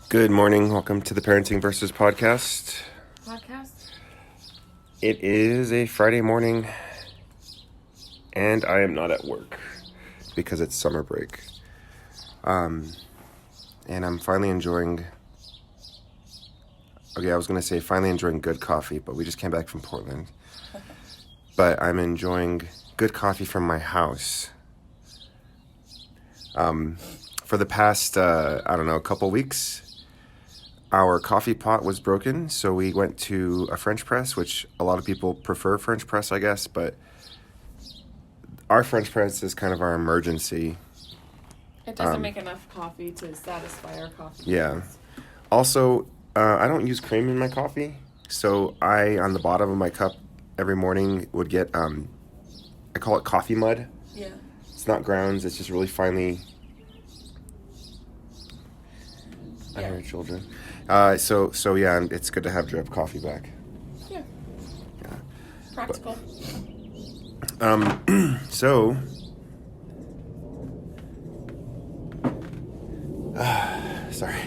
Good morning. Welcome to the Parenting Versus podcast. It is a Friday morning, and I am not at work because it's summer break. And I'm finally enjoying. Okay, I was gonna say finally enjoying good coffee, but we just came back from Portland. But I'm enjoying good coffee from my house. For the past, a couple weeks, our coffee pot was broken, so we went to a French press, which a lot of people prefer French press, I guess, but our French press is kind of our emergency. It doesn't make enough coffee to satisfy our coffee. Yeah. Also, I don't use cream in my coffee, so on the bottom of my cup every morning would get, I call it coffee mud. Yeah. It's not grounds, it's just really finely... I hear children. So yeah, it's good to have drip coffee back. Yeah. Practical. So sorry.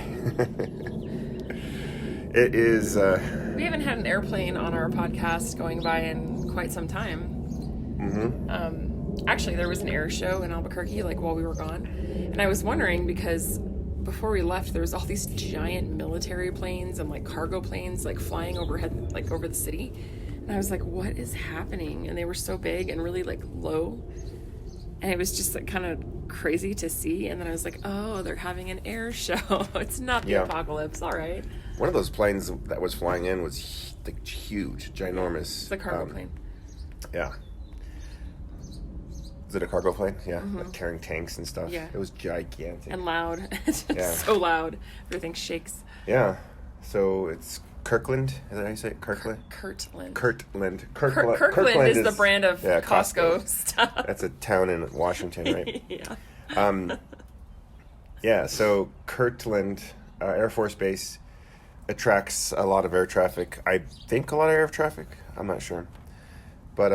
It is We haven't had an airplane on our podcast going by in quite some time. Actually, there was an air show in Albuquerque while we were gone, and I was wondering because before we left, there was all these giant military planes and cargo planes flying overhead, over the city. And I was like, what is happening? And they were so big and really low. And it was just kind of crazy to see. And then I was like, oh, they're having an air show. It's not the apocalypse. All right. One of those planes that was flying in was huge, ginormous. It's a cargo plane. Yeah. Is it a cargo plane? Yeah, carrying tanks and stuff. Yeah. It was gigantic. And loud. So loud. Everything shakes. Yeah. So it's Kirkland. Is that how you say it? Kirkland? Kirtland. Kirkland is the brand of Costco stuff. That's a town in Washington, right? Yeah. Yeah, so Kirtland Air Force Base attracts a lot of air traffic. I think a lot of air traffic. I'm not sure. But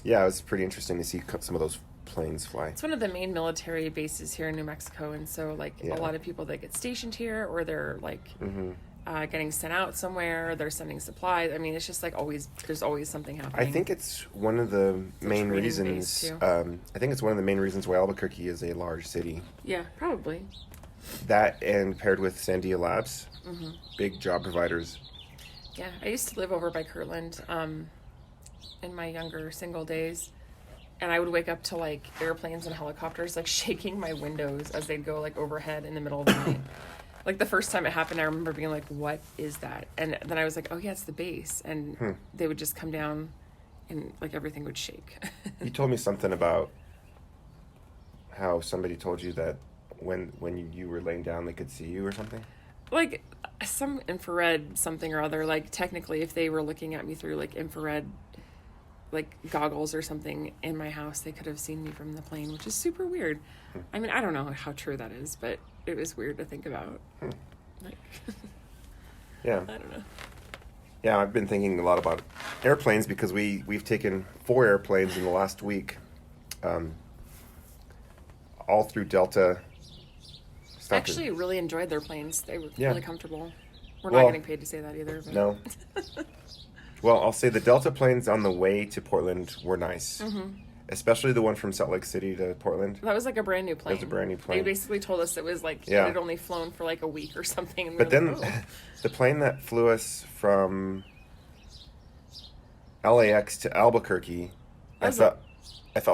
yeah, it was pretty interesting to see some of those planes fly. It's one of the main military bases here in New Mexico, and so a lot of people that get stationed here, or they're getting sent out somewhere, they're sending supplies. I mean, it's just there's always something happening. I think it's one of the main reasons. I think it's one of the main reasons why Albuquerque is a large city. Yeah, probably. That and paired with Sandia Labs, big job providers. Yeah, I used to live over by Kirtland in my younger single days, and I would wake up to airplanes and helicopters shaking my windows as they'd go overhead in the middle of the night. The first time it happened, I remember being like, what is that? And then I was like, oh yeah, it's the base. And they would just come down and everything would shake. You told me something about how somebody told you that when you were laying down, they could see you or something? Some infrared something or other. Technically, if they were looking at me through infrared goggles or something in my house, they could have seen me from the plane, which is super weird. I mean, I don't know how true that is, but it was weird to think about. Yeah. I don't know. Yeah, I've been thinking a lot about airplanes because we've taken 4 airplanes in the last week, all through Delta. I actually really enjoyed their planes. They were really comfortable. We're not getting paid to say that either. But. No. Well, I'll say the Delta planes on the way to Portland were nice. Especially the one from Salt Lake City to Portland. That was a brand new plane. It was a brand new plane. They basically told us it was it had only flown for a week or something. And but then the plane that flew us from LAX to Albuquerque, I felt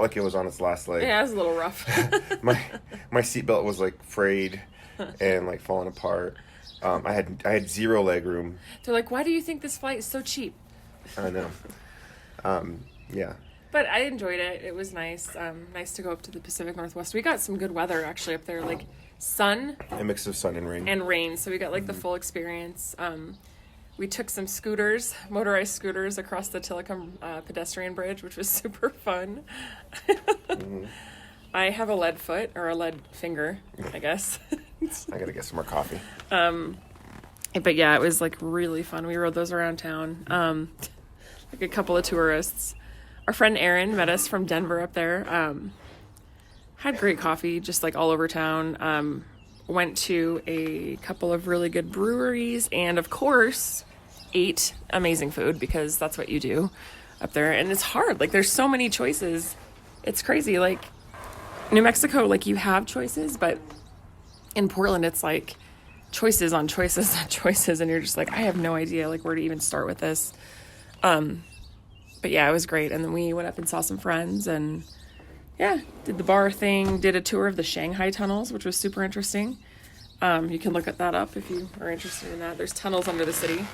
like it was on its last leg. Yeah, it was a little rough. my seatbelt was frayed and falling apart. I had 0 leg room. They're like, why do you think this flight is so cheap? I know. Yeah. But I enjoyed it. It was nice. Nice to go up to the Pacific Northwest. We got some good weather actually up there, sun. A mix of sun and rain. So we got the full experience. We took some motorized scooters across the Tillicum pedestrian bridge, which was super fun. I have a lead foot, or a lead finger, I guess. I gotta get some more coffee. But yeah, it was really fun. We rode those around town. A couple of tourists. Our friend Erin met us from Denver up there. Had great coffee, just all over town. went to a couple of really good breweries, and of course, ate amazing food because that's what you do up there. And it's hard. Like, there's so many choices. It's crazy. Like, New Mexico, like, you have choices, but in Portland, it's like choices on choices on choices, and you're just like, I have no idea, like, where to even start with this. But yeah, it was great. And then we went up and saw some friends, and yeah, did the bar thing, did a tour of the Shanghai tunnels, which was super interesting. You can look that up if you are interested in that. There's tunnels under the city.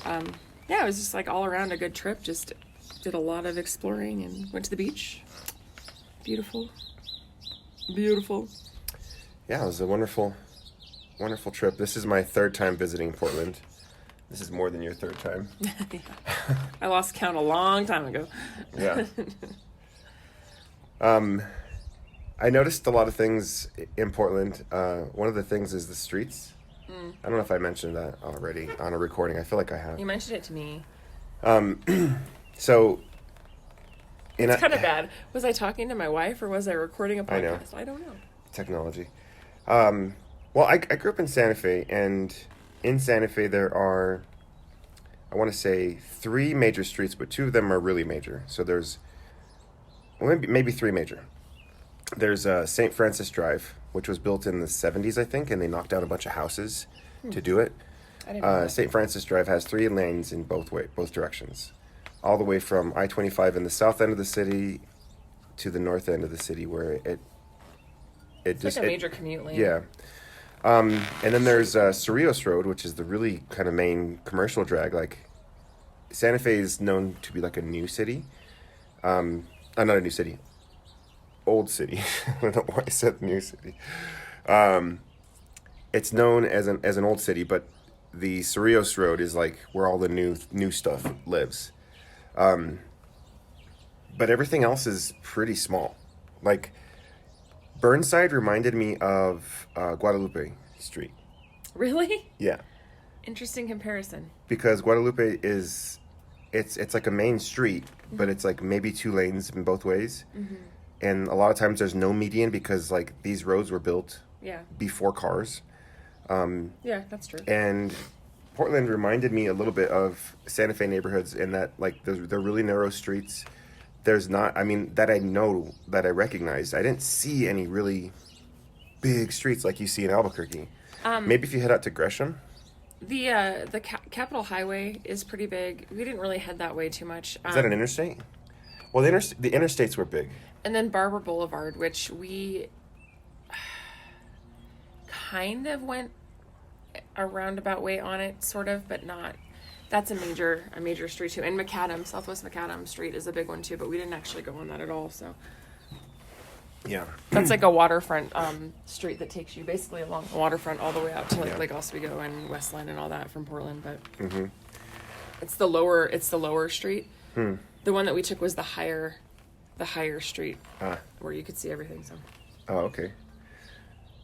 Yeah, it was just like all around a good trip. Just did a lot of exploring and went to the beach. Beautiful. Beautiful. Yeah, it was a wonderful, wonderful trip. This is my third time visiting Portland. This is more than your third time. Yeah. I lost count a long time ago. Yeah. I noticed a lot of things in Portland. One of the things is the streets. I don't know if I mentioned that already on a recording. I feel like I have. You mentioned it to me. So, it's kind of bad. Was I talking to my wife or was I recording a podcast? I don't know. Technology. Well, I grew up in Santa Fe, and in Santa Fe there are, I want to say, 3 major streets, but 2 of them are really major. So there's, well, maybe 3 major. There's St. Francis Drive, which was built in the 70s, I think, and they knocked down a bunch of houses to do it. I didn't know that. St. Francis Drive has 3 lanes in both directions, all the way from I-25 in the south end of the city to the north end of the city, where it's just like a major commute lane. Yeah. And then there's Cerrillos Road, which is the really kind of main commercial drag. Like, Santa Fe is known to be like a new city. Not a new city. Old city. I don't know why I said new city. It's known as an old city, but the Cerrillos Road is like where all the new stuff lives. But everything else is pretty small. Like, Burnside reminded me of Guadalupe Street. Really? Yeah. Interesting comparison. Because Guadalupe is, it's like a main street, but it's like maybe 2 lanes in both ways. Mm-hmm. And a lot of times there's no median because like these roads were built before cars. Yeah, that's true. And Portland reminded me a little bit of Santa Fe neighborhoods in that like they're really narrow streets. There's not, I mean, that I know, that I recognize. I didn't see any really big streets like you see in Albuquerque. Maybe if you head out to Gresham. The Capitol Highway is pretty big. We didn't really head that way too much. Is that an interstate? Well, the interstates were big. And then Barber Boulevard, which we kind of went a roundabout way on it, sort of, but not. That's a major street too. And Macadam, Southwest Macadam Street is a big one too, but we didn't actually go on that at all. So yeah, that's like a waterfront street that takes you basically along the waterfront all the way out to like Lake Oswego and Westland and all that from Portland. But it's the lower street. The one that we took was the higher street where you could see everything. So. Oh, okay.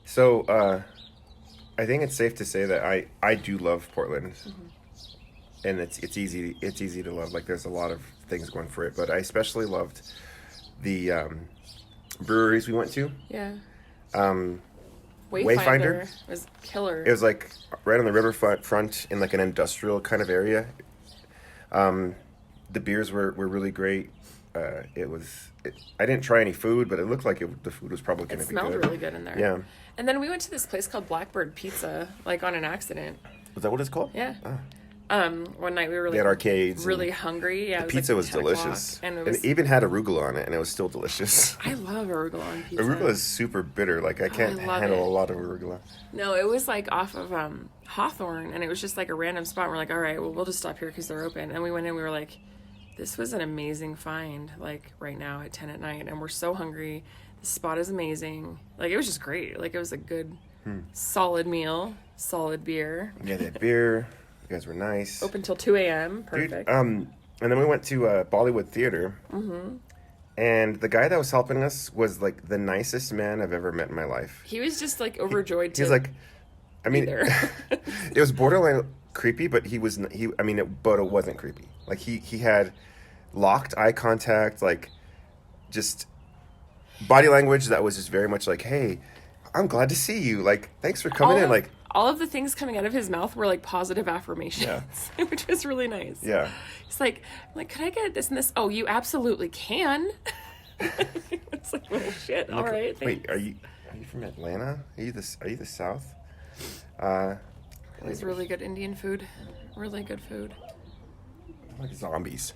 So I think it's safe to say that I do love Portland. And it's easy to love. Like, there's a lot of things going for it, but I especially loved the breweries we went to. Yeah. Wayfinder was killer. It was like right on the riverfront in like an industrial kind of area. The beers were really great. I didn't try any food, but it looked like the food was probably going to be good. It smelled really good in there. Yeah. And then we went to this place called Blackbird Pizza, like on an accident. Was that what it's called? Yeah. Oh. One night we were they had arcades. Really hungry. Yeah, the pizza was delicious. And it even had arugula on it, and it was still delicious. I love arugula on pizza. Arugula is super bitter. Like, I can't handle a lot of arugula. No, it was like off of Hawthorne, and it was just like a random spot. We're like, all right, well, we'll just stop here because they're open. And we went in, we were like, this was an amazing find, like right now at 10 at night. And we're so hungry. The spot is amazing. Like, it was just great. Like, it was a good, solid meal, solid beer. Yeah, they had beer. You guys were nice. Open till 2 a.m. Perfect. Dude, and then we went to Bollywood Theater. And the guy that was helping us was like the nicest man I've ever met in my life. He was just like overjoyed He was like, I mean, it was borderline creepy, but it wasn't creepy. Like, he had locked eye contact, like just body language that was just very much like, hey, I'm glad to see you. Like, thanks for coming in. Like, all of the things coming out of his mouth were like positive affirmations, which was really nice. Yeah. He's like, could I get this and this? Oh, you absolutely can. It's like, well, shit. All right. Wait, are you from Atlanta? Are you the South? It was really good Indian food. Really good food. Like zombies.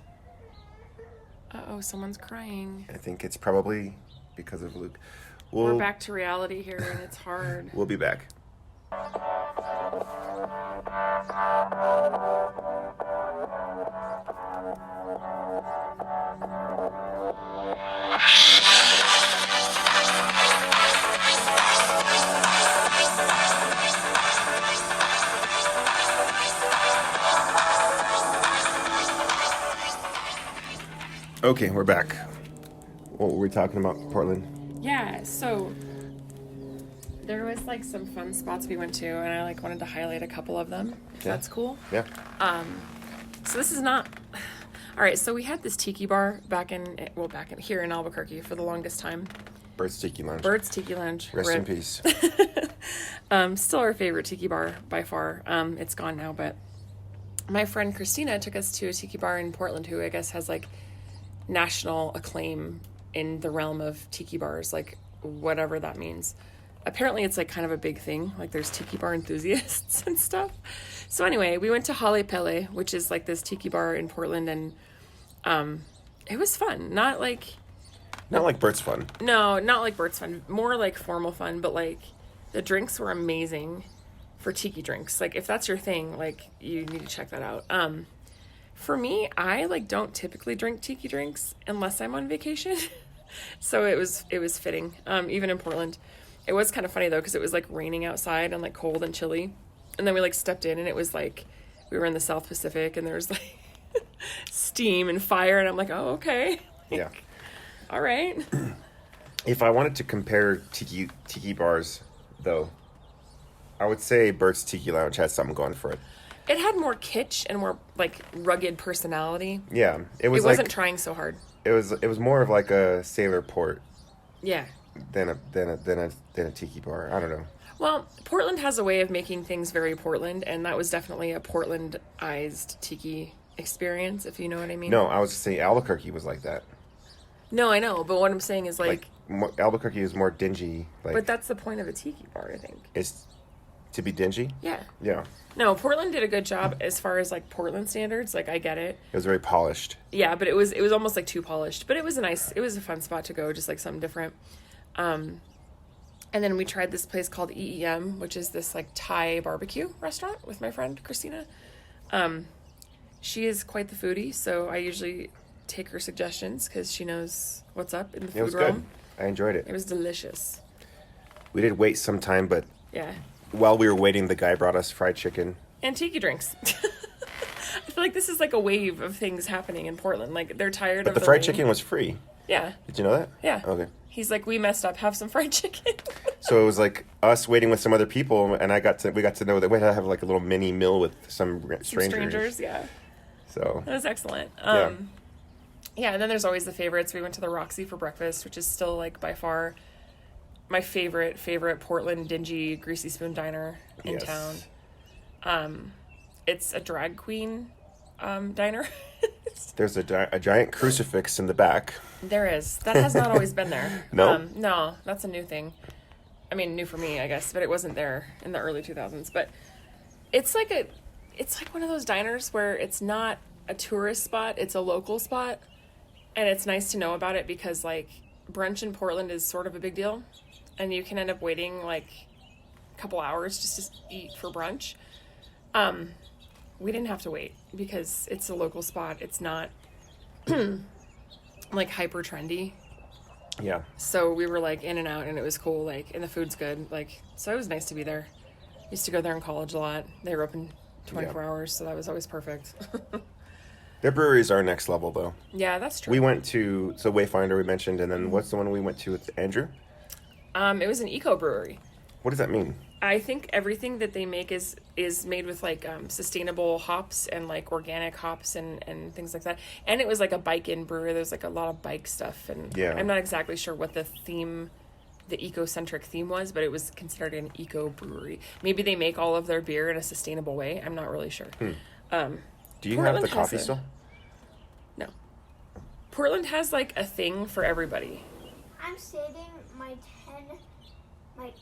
Uh-oh, someone's crying. I think it's probably because of Luke. We're back to reality here, and it's hard. We'll be back. Okay, we're back. What were we talking about, Portland? Yeah, so there was like some fun spots we went to, and I like wanted to highlight a couple of them. If that's cool. Yeah. So this is not. All right, so we had this tiki bar back in here in Albuquerque for the longest time. Bird's Tiki Lounge. Bird's Tiki Lounge. Rest in peace. Still our favorite tiki bar by far. It's gone now, but my friend Christina took us to a tiki bar in Portland, who I guess has like national acclaim in the realm of tiki bars, like whatever that means. Apparently it's like kind of a big thing, like there's tiki bar enthusiasts and stuff. So anyway, we went to Hale Pele, which is like this tiki bar in Portland, and it was fun. Not like Bert's Fun. No, not like Bert's Fun. More like formal fun, but like the drinks were amazing for tiki drinks. Like if that's your thing, like you need to check that out. For me, I like don't typically drink tiki drinks unless I'm on vacation. So it was fitting. Even in Portland. It was kind of funny though, because it was like raining outside and like cold and chilly. And then we like stepped in and it was like we were in the South Pacific and there was like steam and fire, and I'm like, oh, okay. Yeah. All right. If I wanted to compare tiki bars, though, I would say Bert's Tiki Lounge has something going for it. It had more kitsch and more like rugged personality. Yeah, it wasn't trying so hard. It was more of like a Sailor Port. Yeah. Than a tiki bar. I don't know. Well, Portland has a way of making things very Portland, and that was definitely a Portlandized tiki experience, if you know what I mean. No, I was saying Albuquerque was like that. No, I know, but what I'm saying is like Albuquerque is more dingy. But that's the point of a tiki bar, I think. Is to be dingy? Yeah. Yeah. No, Portland did a good job as far as like Portland standards. Like I get it. It was very polished. Yeah, but it was almost like too polished. But it was a fun spot to go, just like something different. And then we tried this place called EEM, which is this like Thai barbecue restaurant with my friend Christina. She is quite the foodie, so I usually take her suggestions because she knows what's up in the food realm. Good. I enjoyed it. It was delicious. We did wait some time, but yeah. While we were waiting, the guy brought us fried chicken and tiki drinks. I feel like this is like a wave of things happening in Portland. Like they're tired of the fried chicken was free. Yeah. Did you know that? Yeah. Okay. He's like, we messed up. Have some fried chicken. So it was like us waiting with some other people, and we got to know that we had to have like a little mini meal with some strangers. Yeah. So that was excellent. Yeah, and then there's always the favorites. We went to the Roxy for breakfast, which is still like by far my favorite Portland dingy greasy spoon diner in town. It's a drag queen diner. There's a giant crucifix in the back. There is. That has not always been there. No? No, that's a new thing. I mean, new for me, I guess, but it wasn't there in the early 2000s. But it's like one of those diners where it's not a tourist spot, it's a local spot. And it's nice to know about it because like brunch in Portland is sort of a big deal. And you can end up waiting like a couple hours just to eat for brunch. We didn't have to wait because it's a local spot. It's not like hyper trendy. Yeah. So we were like in and out, and it was cool. Like, and the food's good. Like, so it was nice to be there. Used to go there in college a lot. They were open 24 hours, so that was always perfect. Their breweries are next level, though. Yeah, that's true. We went to Wayfinder we mentioned, and then what's the one we went to with Andrew? It was an eco brewery. What does that mean? I think everything that they make is made with like sustainable hops and like organic hops and things like that. And it was like a bike-in brewery. There's like a lot of bike stuff, and I'm not exactly sure what the theme the eco-centric theme was, but it was considered an eco brewery. Maybe they make all of their beer in a sustainable way. I'm not really sure. Do you Portland have the has coffee a- still? No. Portland has like a thing for everybody. I'm saving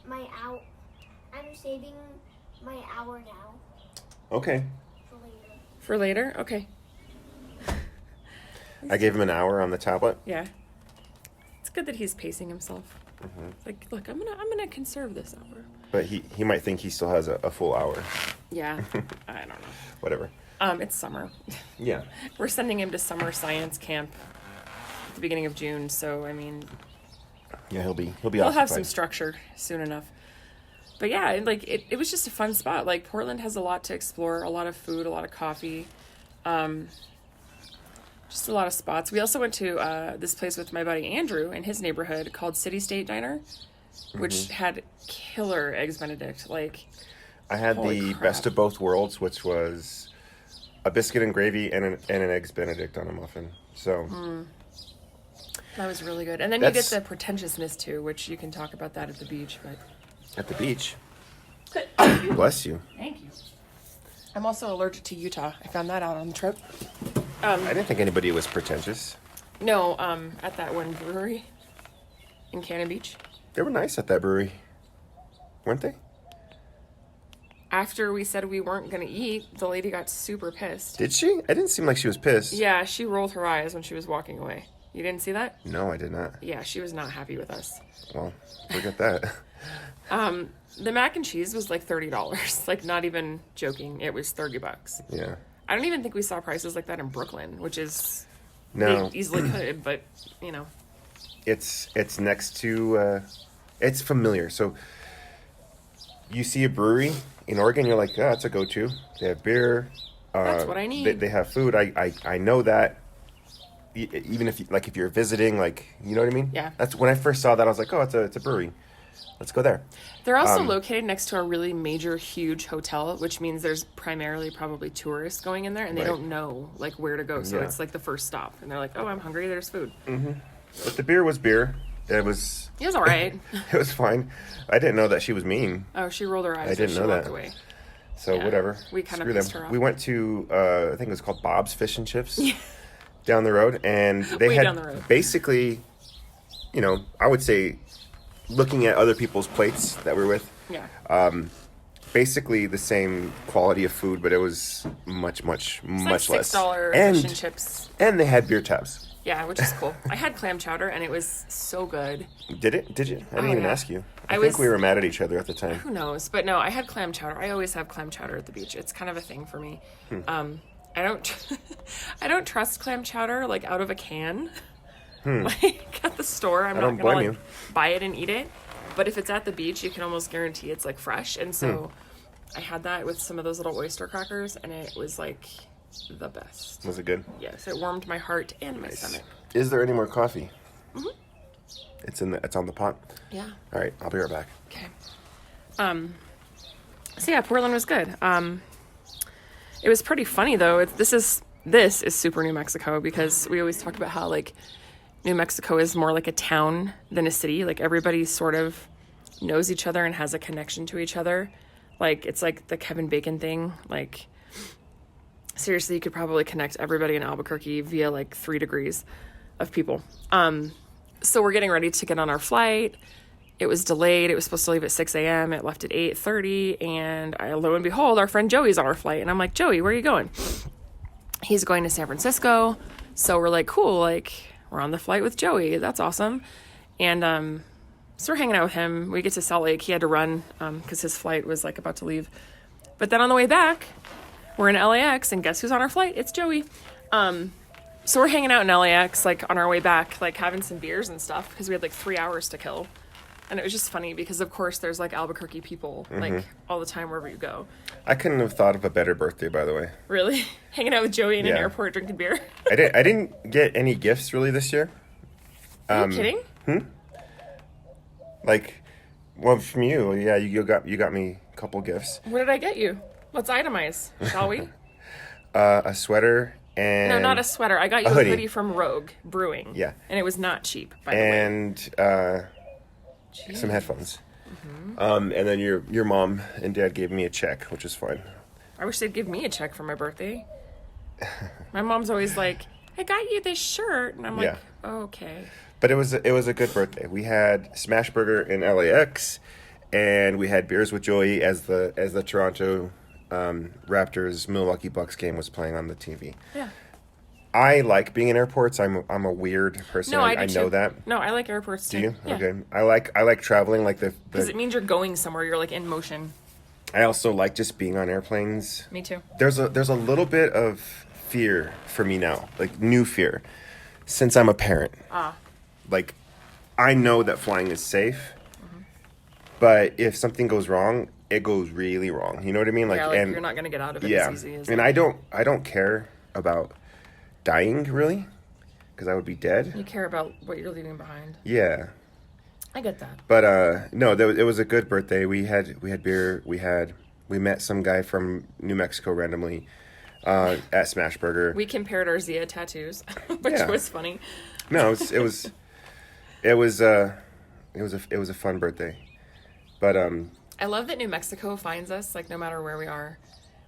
my hour. I'm saving my hour now Okay. for later. For later? Okay. I gave him an hour on the tablet. Yeah. It's good that he's pacing himself. It's like, look, I'm gonna conserve this hour. But he might think he still has a full hour. Yeah. I don't know. Whatever. It's summer. Yeah. We're sending him to summer science camp at the beginning of June, so I mean, Yeah, he'll be he'll have some occupied. structure soon enough. But yeah, like it was just a fun spot. Like Portland has a lot to explore, a lot of food, a lot of coffee, just a lot of spots. We also went to this place with my buddy Andrew in his neighborhood called City State Diner, which had killer eggs Benedict. Like I had Holy the crap. best of both worlds, which was a biscuit and gravy and an eggs Benedict on a muffin. So that was really good. And then you get That's- the pretentiousness too, which you can talk about that at the beach. But at the beach. Bless you. thank you. I'm also allergic to Utah. I found that out on the trip. I didn't think anybody was pretentious. No, at that one brewery in Cannon Beach. They were nice at that brewery, weren't they? After we said we weren't going to eat, the lady got super pissed. Did she? I didn't seem like she was pissed. Yeah, she rolled her eyes when she was walking away. You didn't see that? No, I did not. Yeah, she was not happy with us. Well, forget that. The mac and cheese was like $30. Like, not even joking. It was $30. Yeah. I don't even think we saw prices like that in Brooklyn, which is No, they easily could, but you know. it's next to it's familiar. So you see a brewery in Oregon, you're like, yeah, it's a go-to. They have beer. That's what I need. They have food. I know that. Even if you're visiting, like, you know what I mean? Yeah. That's when I first saw that. I was like, oh, it's a brewery. Let's go there. They're also located next to a really major, huge hotel, which means there's primarily probably tourists going in there, and they Right. don't know like where to go. So Yeah. it's like the first stop, and they're like, "Oh, I'm hungry. There's food." But the beer was beer. It was It was all right. it was fine. I didn't know that she was mean. Oh, she rolled her eyes. I as didn't she know walked that. away. So Yeah, whatever. we kinda Screw pissed them. her off. We went to I think it was called Bob's Fish and Chips down the road, and they Way had down the road. basically, I would say, looking at other people's plates that we're with, Yeah. basically the same quality of food, but it was much It's much like less. $6 And fish and chips. and they had beer tabs. Yeah, which is cool. I had clam chowder, and it was so good. Did it? Did you? I didn't Oh, even yeah. ask you. I I think was- we were mad at each other at the time. Who knows? But no, I had clam chowder. I always have clam chowder at the beach. It's kind of a thing for me. I don't I don't trust clam chowder like out of a can. Like at the store, I'm don't not gonna blame like buy it and eat it. But if it's at the beach, you can almost guarantee it's like fresh. And so I had that with some of those little oyster crackers, and it was like the best. Was it good? Yes, it warmed my heart and my stomach. Is there any more coffee? It's on the pot. Yeah. All right, I'll be right back. Okay. So yeah, Portland was good. It was pretty funny though. This is super New Mexico, because we always talk about how like New Mexico is more like a town than a city. Like everybody sort of knows each other and has a connection to each other. Like it's like the Kevin Bacon thing. Like seriously, you could probably connect everybody in Albuquerque via like 3 degrees of people. So we're getting ready to get on our flight. It was delayed. It was supposed to leave at 6 a.m. It left at 8:30. And lo and behold, our friend Joey's on our flight. And I'm like, Joey, where are you going? He's going to San Francisco. So we're like, cool. Like, we're on the flight with Joey. That's awesome. And so we're hanging out with him. We get to Salt Lake. He had to run because his flight was like about to leave. But then on the way back, we're in LAX. And guess who's on our flight? It's Joey. So we're hanging out in LAX, like on our way back, like having some beers and stuff, because we had like 3 hours to kill. And it was just funny because, of course, there's like Albuquerque people like all the time wherever you go. I couldn't have thought of a better birthday, by the way. Really? Hanging out with Joey in an Yeah. airport drinking beer? I didn't get any gifts really this year. Are you kidding? Like, well, from you, yeah, you got me a couple gifts. What did I get you? Let's itemize, shall we? A sweater and No, not a sweater. I got you a hoodie. hoodie from Rogue Brewing. Yeah. And it was not cheap, by the way. and some Jeez. headphones. And then your mom and dad gave me a check, which is fine. I wish they'd give me a check for my birthday. My mom's always like, I got you this shirt. And I'm like, Yeah. oh, okay. But it was a good birthday. We had Smash Burger in LAX, and we had beers with Joey as the Toronto Raptors Milwaukee Bucks game was playing on the TV. Yeah. I like being in airports. I'm a weird person. No, I I do know too. that. No, I like airports too. Do you? Yeah. Okay. I like traveling. Like Because it means you're going somewhere. You're like in motion. I also like just being on airplanes. Me too. There's a little bit of fear for me now, like new fear, since I'm a parent. Like, I know that flying is safe, but if something goes wrong, it goes really wrong. You know what I mean? Like, Yeah, like and you're not going to get out of it yeah, as easy as and I don't care about dying really, because I would be dead. you care about what you're leaving behind. Yeah. I get that. But no, it was a good birthday. We had beer. We met some guy from New Mexico randomly at Smash Burger. We compared our Zia tattoos, which Yeah. was funny. No, it was a fun birthday. But I love that New Mexico finds us, like, no matter where we are.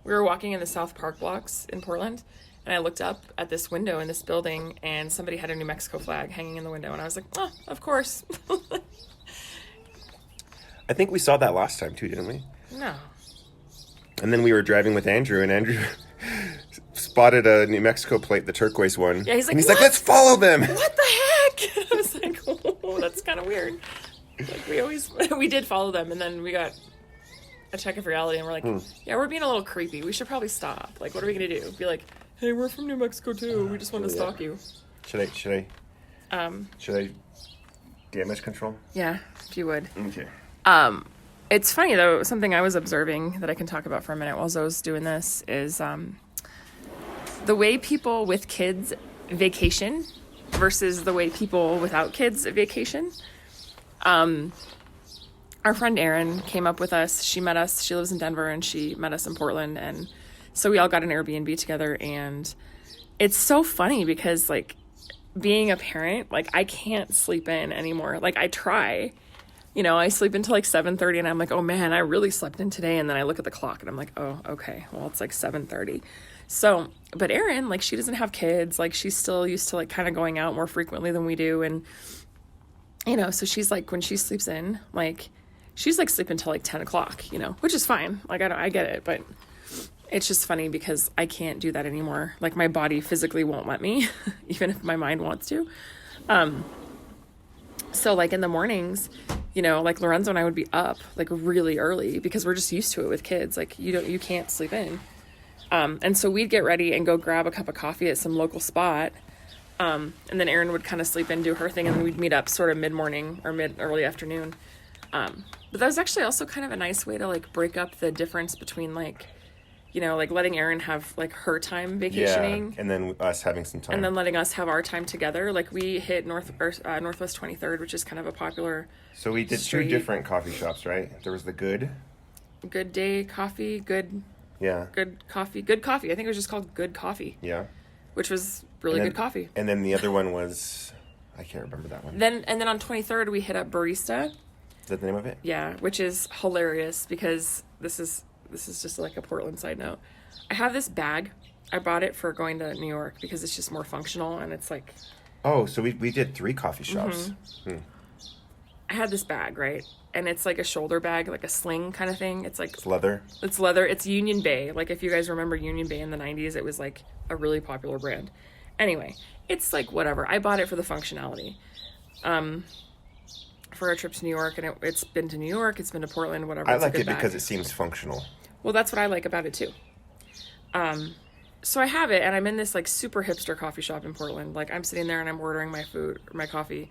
We were walking in the South Park blocks in Portland, and I looked up at this window in this building, and somebody had a New Mexico flag hanging in the window, and I was like, oh, of course. I think we saw that last time too, didn't we? No. And then we were driving with Andrew, and Andrew spotted a New Mexico plate, the turquoise one. Yeah, he's like, and he's "What? like, let's follow them. What the heck? I was like, oh, that's kind of weird. Like, we did follow them, and then we got a check of reality, and we're like, yeah, we're being a little creepy. We should probably stop. Like, what are we going to do? Be like, hey, we're from New Mexico, too. We just want to stalk you. Should I damage control? Yeah, if you would. Okay. It's funny, though, something I was observing that I can talk about for a minute while Zoe's doing this is the way people with kids vacation versus the way people without kids vacation. Our friend Erin came up with us. She met us. She lives in Denver, and she met us in Portland. And so we all got an Airbnb together. And it's so funny because, like, being a parent, like, I can't sleep in anymore. Like, I try. You know, I sleep until like 7:30 and I'm like, oh man, I really slept in today. And then I look at the clock and I'm like, oh, okay, well, it's like 7:30. So, but Erin, like, she doesn't have kids. Like, she's still used to like kind of going out more frequently than we do. And, you know, so she's like, when she sleeps in, like, she's like sleeping till like 10 o'clock, you know, which is fine. Like, I get it. But it's just funny because I can't do that anymore. Like, my body physically won't let me, even if my mind wants to. So, like, in the mornings, you know, like, Lorenzo and I would be up, like, really early because we're just used to it with kids. Like, you can't sleep in. And so we'd get ready and go grab a cup of coffee at some local spot. And then Erin would kind of sleep in, do her thing, and then we'd meet up sort of mid-morning or early afternoon. But that was actually also kind of a nice way to, like, break up the difference between, like, you know, like, letting Erin have, like, her time vacationing. Yeah, and then us having some time. And then letting us have our time together. Like, we hit Northwest 23rd, which is kind of a popular So we did street. 2 different coffee shops, right? There was the Good. Good Day Coffee, Good Coffee. I think it was just called Good Coffee. Yeah. Which was really good coffee. And then the other one was, I can't remember that one. Then on 23rd, we hit up Barista. Is that the name of it? Yeah, which is hilarious because this is just like a Portland side note. I have this bag. I bought it for going to New York because it's just more functional and it's like... Oh, so we did 3 coffee shops. Mm-hmm. I had this bag, right? And it's like a shoulder bag, like a sling kind of thing. It's like... It's leather. It's leather. It's Union Bay. Like, if you guys remember Union Bay in the 90s, it was like a really popular brand. Anyway, it's like whatever. I bought it for the functionality. For a trip to New York, and it's been to New York, it's been to Portland, whatever. I It's a like good it bag. because it seems functional. Well, that's what I like about it too. So I have it, and I'm in this like super hipster coffee shop in Portland. Like, I'm sitting there and I'm ordering my food, or my coffee,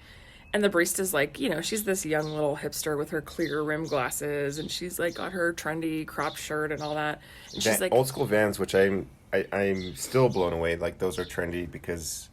and the barista's like, you know, she's this young little hipster with her clear rim glasses, and she's like got her trendy crop shirt and all that. And she's like, old school Vans, which I'm still blown away. Like, those are trendy because,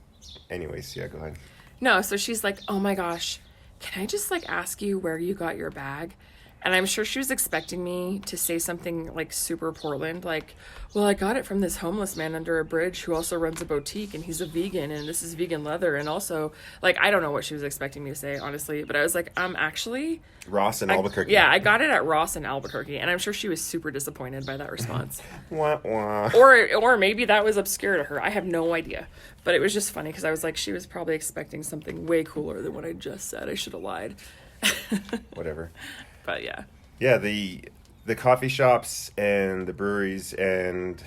anyways, yeah, go ahead. no. So she's like, oh my gosh, can I just like ask you where you got your bag? And I'm sure she was expecting me to say something like super Portland, like, well, I got it from this homeless man under a bridge who also runs a boutique and he's a vegan and this is vegan leather. And also, like, I don't know what she was expecting me to say, honestly. But I was like, actually... Ross in Albuquerque. Yeah, I got it at Ross in Albuquerque. And I'm sure she was super disappointed by that response. Wah, wah. Or maybe that was obscure to her. I have no idea. But it was just funny because I was like, she was probably expecting something way cooler than what I just said. I should have lied. Whatever. But yeah. Yeah, the coffee shops and the breweries and...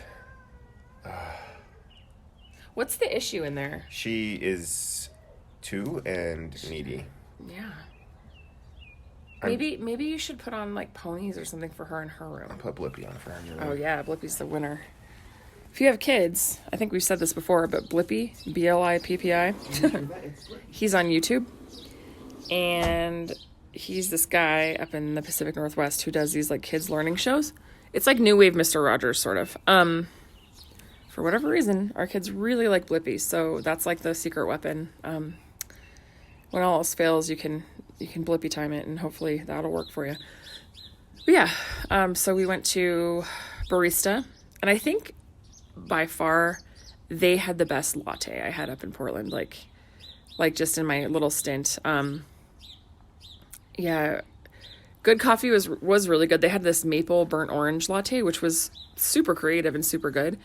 What's the issue in there? She is 2 and needy. Yeah. Maybe you should put on like ponies or something for her in her room. I'll put Blippi on for her. Oh yeah, Blippi's the winner. If you have kids, I think we've said this before, but Blippi, Blippi, he's on YouTube. And he's this guy up in the Pacific Northwest who does these like kids learning shows. It's like New Wave Mr. Rogers, sort of. For whatever reason, our kids really like Blippi, so that's like the secret weapon. When all else fails, you can Blippi time it, and hopefully that'll work for you. But yeah, so we went to Barista, and I think by far they had the best latte I had up in Portland, like just in my little stint. Yeah, good coffee was really good. They had this maple burnt orange latte, which was super creative and super good.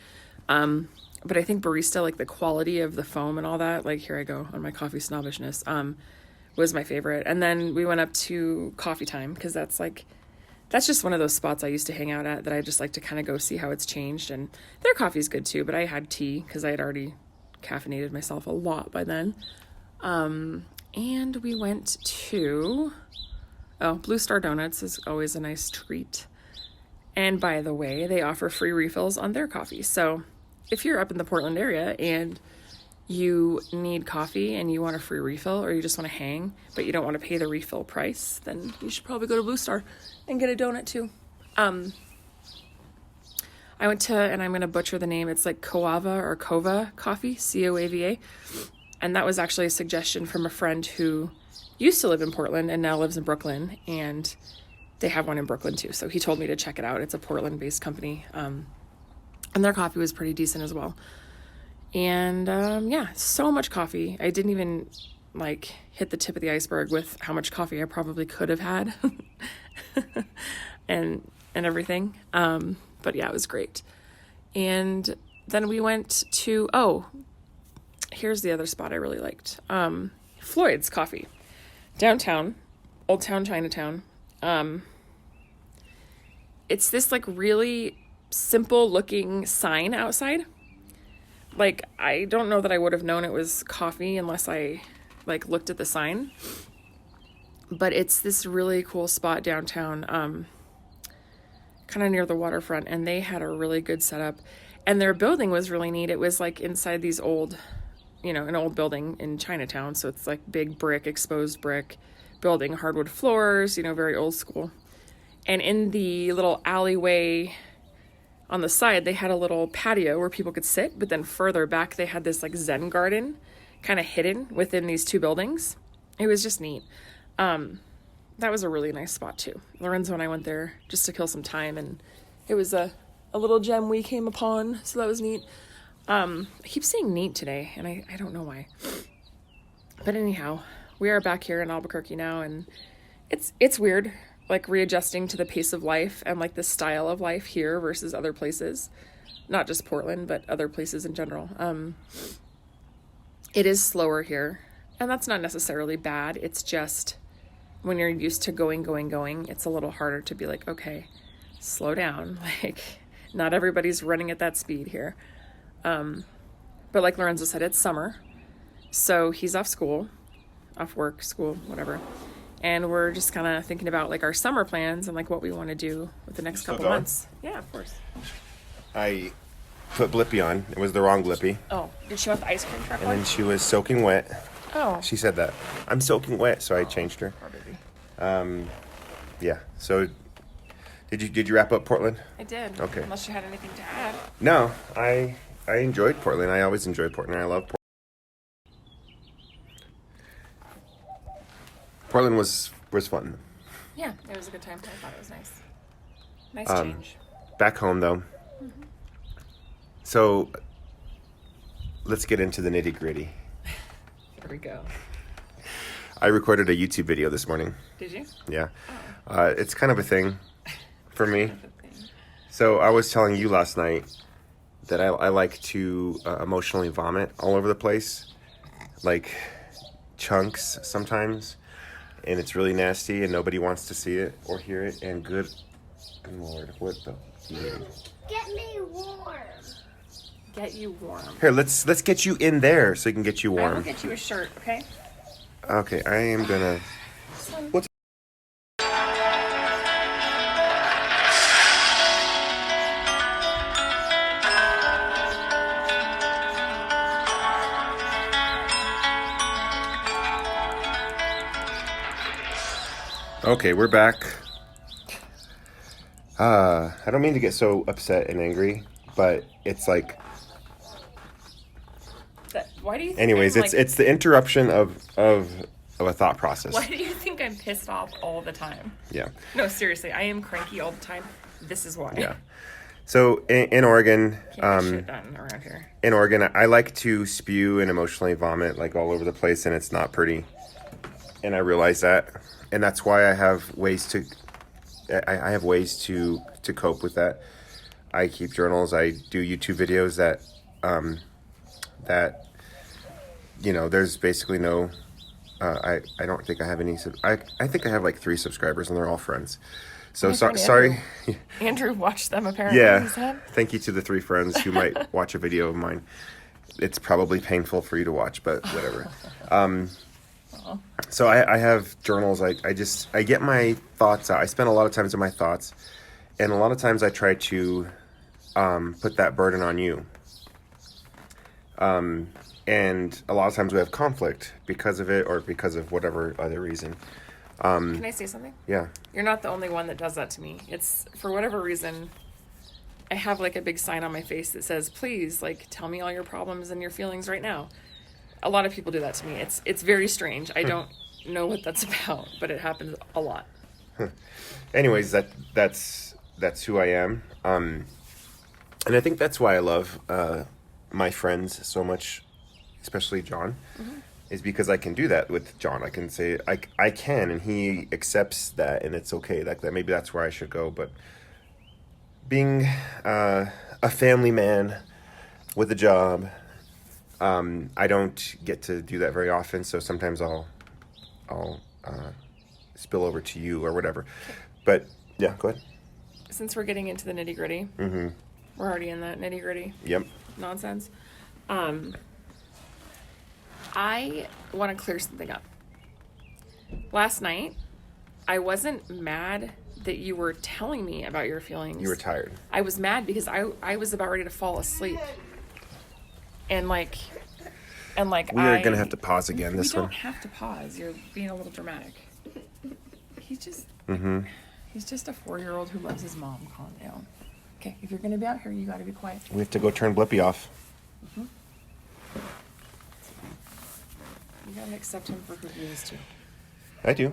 But I think Barista, like the quality of the foam and all that, like here I go on my coffee snobbishness, was my favorite. And then we went up to Coffee Time because that's just one of those spots I used to hang out at that I just like to kind of go see how it's changed. And their coffee's good too, but I had tea because I had already caffeinated myself a lot by then. And we went to... Oh, Blue Star Donuts is always a nice treat. And by the way, they offer free refills on their coffee. So if you're up in the Portland area and you need coffee and you want a free refill or you just want to hang, but you don't want to pay the refill price, then you should probably go to Blue Star and get a donut too. I went to, and I'm going to butcher the name, it's like Coava or Cova Coffee, Coava. And that was actually a suggestion from a friend who used to live in Portland and now lives in Brooklyn, and they have one in Brooklyn too. So he told me to check it out. It's a Portland-based company, and their coffee was pretty decent as well. And yeah, so much coffee. I didn't even like hit the tip of the iceberg with how much coffee I probably could have had, and everything. But yeah, it was great. And then we went to here's the other spot I really liked. Floyd's Coffee. Downtown, Old Town Chinatown. It's this like really simple looking sign outside. Like, I don't know that I would have known it was coffee unless I like looked at the sign. But it's this really cool spot downtown, kind of near the waterfront, and they had a really good setup. And their building was really neat. It was like inside these old, an old building in Chinatown. So it's like big brick, exposed brick building, hardwood floors, very old school. And in the little alleyway on the side, they had a little patio where people could sit. But then further back, they had this like Zen garden kind of hidden within these two buildings. It was just neat. That was a really nice spot too. Lorenzo and I went there just to kill some time, and it was a little gem we came upon. So that was neat. I keep saying neat today, and I don't know why. But anyhow, we are back here in Albuquerque now, and it's weird, like readjusting to the pace of life and like the style of life here versus other places. Not just Portland, but other places in general. It is slower here, and that's not necessarily bad. It's just when you're used to going, it's a little harder to be like, okay, slow down. Like, not everybody's running at that speed here. But like Lorenzo said, it's summer, so he's off work, school, whatever. And we're just kind of thinking about like our summer plans and like what we want to do with the next couple months. Yeah, of course. I put Blippi on. It was the wrong Blippi. Oh, did she want the ice cream truck And one? then she was soaking wet. Oh. She said that. I'm soaking wet, so I changed her. Poor baby. Yeah. So, did you wrap up Portland? I did. Okay. Unless you had anything to add. No, I enjoyed Portland. I always enjoyed Portland. I love Portland. Portland was fun. Yeah, it was a good time. I thought it was nice. Nice change. Back home, though. Mm-hmm. So, let's get into the nitty-gritty. Here we go. I recorded a YouTube video this morning. Did you? Yeah. It's kind of a thing for me. So, I was telling you last night that I like to emotionally vomit all over the place. Like, chunks sometimes. And it's really nasty, and nobody wants to see it or hear it. And good Lord, what the? Get me warm. Get you warm. Here, let's get you in there so you can get you I will warm. get you a shirt, okay? Okay, I am gonna. What's Okay, we're back. I don't mean to get so upset and angry, but it's like. Why do you think Anyways, I'm, it's the interruption of a thought process. Why do you think I'm pissed off all the time? Yeah. No, seriously, I am cranky all the time. This is why. Yeah. So in Oregon, Can't get shit done around here. in Oregon, I like to spew and emotionally vomit like all over the place, and it's not pretty. And I realize that, and that's why I have ways to. I have ways to cope with that. I keep journals. I do YouTube videos that there's basically no. I don't think I have any. I think I have like 3 subscribers, and they're all friends. So sorry. Andrew watched them apparently. Yeah. He said. Thank you to the 3 friends who might watch a video of mine. It's probably painful for you to watch, but whatever. So I have journals. I get my thoughts out. I spend a lot of times in my thoughts, and a lot of times I try to put that burden on you. And a lot of times we have conflict because of it or because of whatever other reason. Can I say something? Yeah. You're not the only one that does that to me. It's for whatever reason. I have like a big sign on my face that says, "Please, like, tell me all your problems and your feelings right now." A lot of people do that to me. It's very strange. I don't know what that's about, but it happens a lot. Anyways, that's who I am. And I think that's why I love my friends so much, especially John, is because I can do that with John. I can say I can, and he accepts that, and it's okay. Like that, maybe that's where I should go. But being a family man with a job, I don't get to do that very often. So sometimes I'll spill over to you or whatever. But yeah, go ahead. Since we're getting into the nitty gritty, we're already in that nitty gritty. Yep. Nonsense. I want to clear something up. Last night, I wasn't mad that you were telling me about your feelings. You were tired. I was mad because I was about ready to fall asleep. And like we are gonna have to pause again. We This don't one. have to pause. You're being a little dramatic. He's just he's just a 4-year-old who loves his mom. Calm down. Okay, if you're gonna be out here, you gotta be quiet. We have to go turn Blippi off. You gotta accept him for who he is too. I do.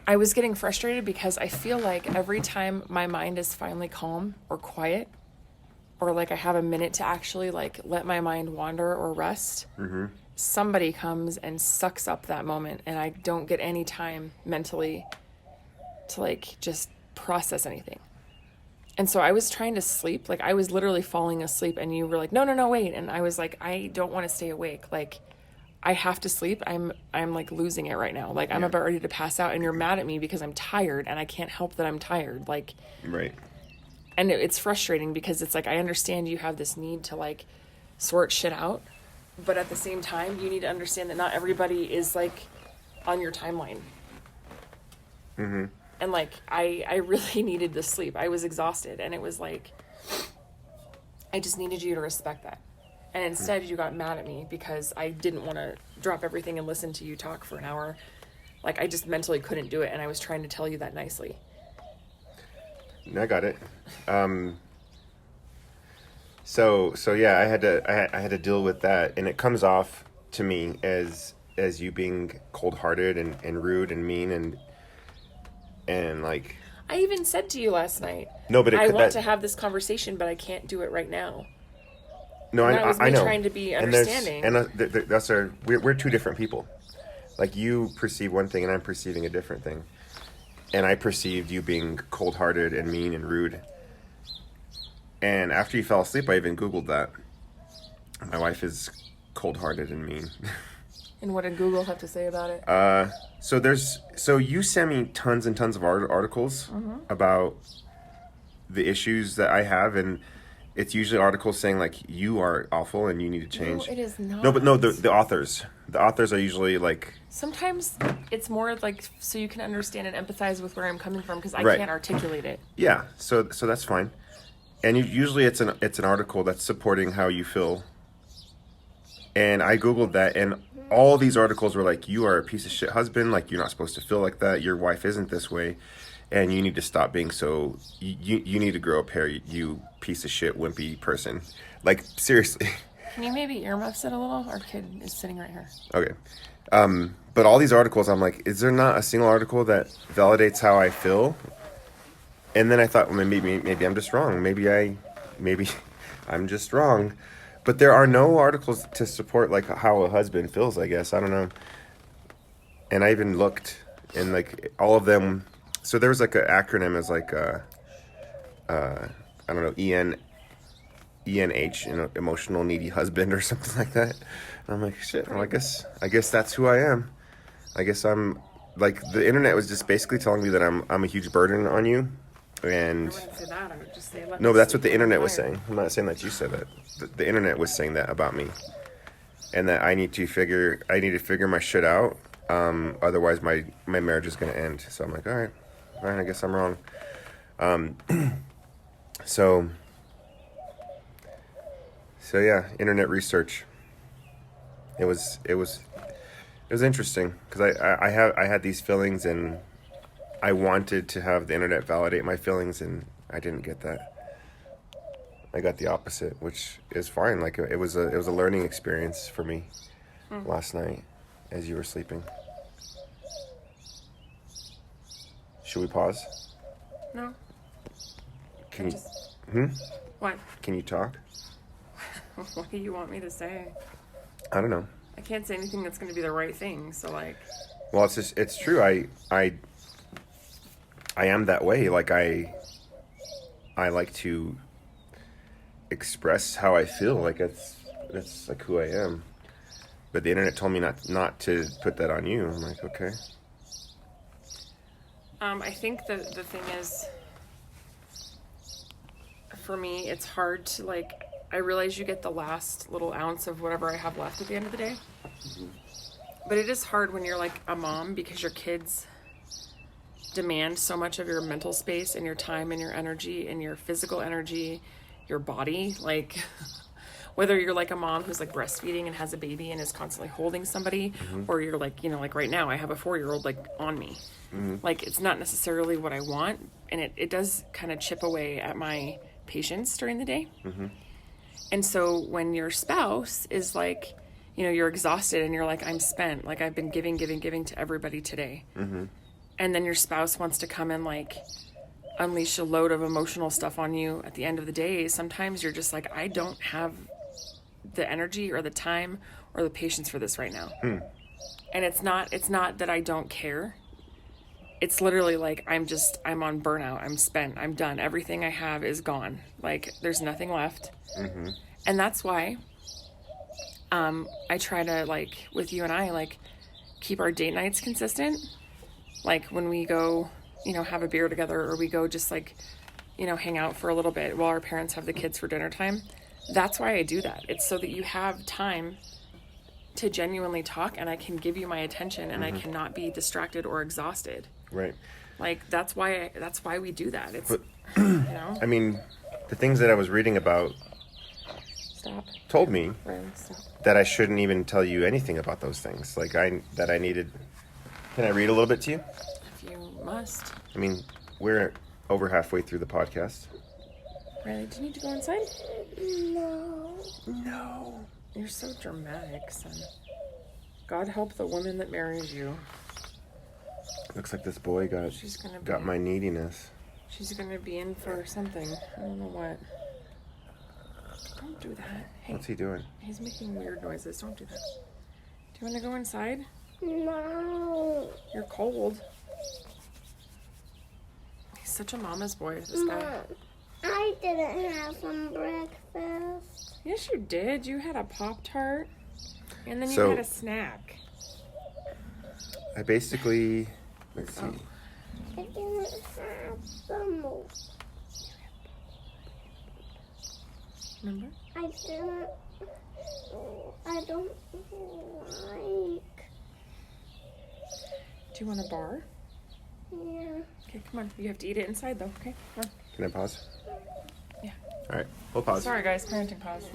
I was getting frustrated because I feel like every time my mind is finally calm or quiet, or like I have a minute to actually like let my mind wander or rest, somebody comes and sucks up that moment, and I don't get any time mentally to like just process anything. And so I was trying to sleep, like I was literally falling asleep, and you were like, no, wait. And I was like, I don't want to stay awake. Like, I have to sleep. I'm like losing it right now. Like I'm about ready to pass out, and you're mad at me because I'm tired, and I can't help that I'm tired. Like, Right. and it's frustrating because it's like, I understand you have this need to like sort shit out, but at the same time, you need to understand that not everybody is like on your timeline. And like, I really needed the sleep. I was exhausted, and it was like, I just needed you to respect that. And instead you got mad at me because I didn't want to drop everything and listen to you talk for an hour. Like, I just mentally couldn't do it, and I was trying to tell you that nicely. I got it. So yeah, I had to deal with that, and it comes off to me as you being cold-hearted and rude and mean, And like, I even said to you last night, no, but I want to have this conversation, but I can't do it right now. No, and that was me I know. trying to be understanding. We're two different people. Like, you perceive one thing and I'm perceiving a different thing. And I perceived you being cold-hearted and mean and rude. And after you fell asleep, I even Googled that. My wife is cold-hearted and mean. And what did Google have to say about it? So you send me tons and tons of articles about the issues that I have, and it's usually articles saying like, you are awful and you need to change. No, it is not. No, but no, the authors are usually like. Sometimes it's more like so you can understand and empathize with where I'm coming from because I Right. can't articulate it. Yeah, so that's fine, and usually it's an article that's supporting how you feel. And I Googled that, and all these articles were like, you are a piece of shit husband, like, you're not supposed to feel like that, your wife isn't this way, and you need to stop being so, you need to grow up here, you piece of shit, wimpy person. Like, seriously. Can you maybe earmuffs it a little? Our kid is sitting right here. Okay. But all these articles, I'm like, is there not a single article that validates how I feel? And then I thought, well, maybe I'm just wrong. Maybe I'm just wrong. But there are no articles to support like how a husband feels, I guess. I don't know. And I even looked, and like all of them. So there was like an acronym as like I don't know, ENH, emotional needy husband or something like that. And I'm like, shit. Well, I guess that's who I am. I guess I'm like, the internet was just basically telling me that I'm a huge burden on you. And I wouldn't say that. I would just say no, but that's what the internet was saying. I'm not saying that you said that. The internet was saying that about me, and that I need to figure my shit out. Otherwise, my marriage is going to end. So I'm like, all right, I guess I'm wrong. So yeah, internet research. It was interesting because I had these feelings, and I wanted to have the internet validate my feelings, and I didn't get that. I got the opposite, which is fine. Like, it was a learning experience for me last night as you were sleeping. Should we pause? No. Can you? What? Can you talk? What do you want me to say? I don't know. I can't say anything that's going to be the right thing. So like. Well, it's true. I am that way. Like, I like to express how I feel. Like, that's like who I am. But the internet told me not to put that on you. I'm like, okay. I think the thing is, for me, it's hard to like. I realize you get the last little ounce of whatever I have left at the end of the day. Mm-hmm. But it is hard when you're like a mom because your kids demand so much of your mental space and your time and your energy and your physical energy, your body. Like, whether you're like a mom who's like breastfeeding and has a baby and is constantly holding somebody, or you're like, like right now I have a 4-year-old like on me. Like, it's not necessarily what I want, and it does kind of chip away at my patience during the day. And so when your spouse is like, you're exhausted and you're like, I'm spent, like I've been giving to everybody today. And then your spouse wants to come and like unleash a load of emotional stuff on you at the end of the day. Sometimes you're just like, I don't have the energy or the time or the patience for this right now. And it's not that I don't care. It's literally like, I'm on burnout. I'm spent. I'm done. Everything I have is gone. Like, there's nothing left. And that's why I try to, like, with you and I, like, keep our date nights consistent. Like, when we go, have a beer together, or we go just, like, hang out for a little bit while our parents have the kids for dinner time. That's why I do that. It's so that you have time to genuinely talk, and I can give you my attention, and I cannot be distracted or exhausted. Right. Like, that's why we do that. It's, but, I mean, the things that I was reading about told me that I shouldn't even tell you anything about those things. Like, that I needed. Can I read a little bit to you? If you must. I mean, we're over halfway through the podcast. Riley, do you need to go inside? No. You're so dramatic, son. God help the woman that marries you. Looks like this boy got my neediness. She's gonna be in for something. I don't know what. Don't do that. Hey, What's he doing? he's making weird noises. Don't do that. Do you want to go inside? No. You're cold. He's such a mama's boy, this guy. Mom, I didn't have some breakfast. Yes, you did. You had a Pop-Tart, and then you So- had a snack. I basically, let's see. I didn't have some. Remember? I didn't. I don't like. Do you want a bar? Yeah. Okay, come on. You have to eat it inside, though. Okay, come on. Can I pause? Yeah. All right, we'll pause. Sorry, guys. Parenting pause.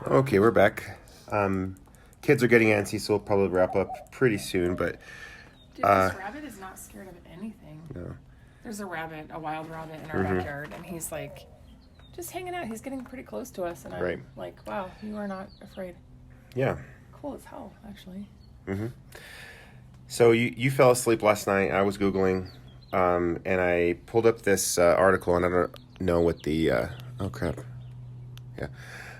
Okay, we're back. Kids are getting antsy, so we'll probably wrap up pretty soon, but Dude, this rabbit is not scared of anything. no. There's a rabbit, a wild rabbit in our backyard, and he's like just hanging out. He's getting pretty close to us, and I'm Right. like, wow, you are not afraid. Yeah. Cool as hell, actually. So you fell asleep last night. I was Googling, and I pulled up this article, and I don't know what the, oh crap. Yeah.